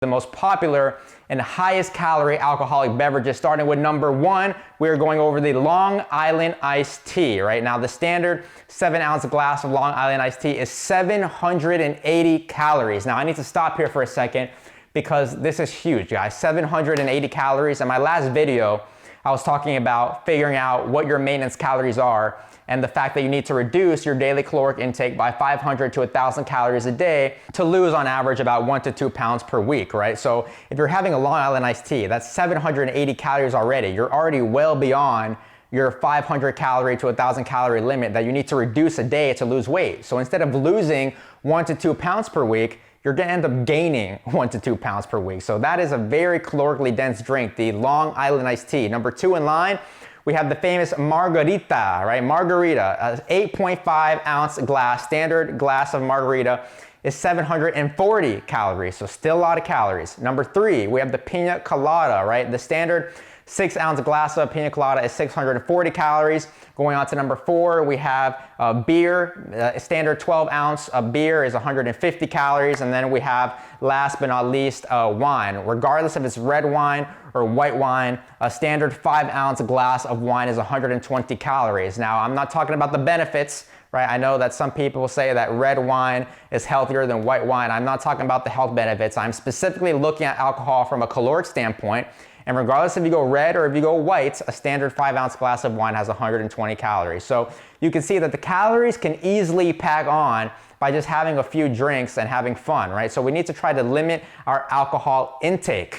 the most popular and highest calorie alcoholic beverages. Starting with number 1, we're going over the Long Island iced tea. Right now, the standard 7-ounce glass of Long Island iced tea is 780 calories. Now, I need to stop here for a second because this is huge, guys. 780 calories. In my last video, I was talking about figuring out what your maintenance calories are and the fact that you need to reduce your daily caloric intake by 500 to 1,000 calories a day to lose on average about 1 to 2 pounds per week, right? So if you're having a Long Island iced tea, that's 780 calories already. You're already well beyond your 500 calorie to 1,000 calorie limit that you need to reduce a day to lose weight. So instead of losing 1 to 2 pounds per week, you're gonna end up gaining 1 to 2 pounds per week. So that is a very calorically dense drink, the Long Island iced tea. Number 2 in line, we have the famous Margarita, right? Margarita, an 8.5 ounce glass, standard glass of Margarita is 740 calories, so still a lot of calories. Number 3, we have the Pina Colada, right? The standard 6-ounce glass of Pina Colada is 640 calories. Going on to number 4, we have beer. Standard 12-ounce beer is 150 calories. And then we have, last but not least, wine. Regardless if it's red wine or white wine, a standard 5-ounce glass of wine is 120 calories. Now, I'm not talking about the benefits, right? I know that some people say that red wine is healthier than white wine. I'm not talking about the health benefits. I'm specifically looking at alcohol from a caloric standpoint. And regardless if you go red or if you go white, a standard 5-ounce glass of wine has 120 calories. So you can see that the calories can easily pack on by just having a few drinks and having fun, right? So we need to try to limit our alcohol intake.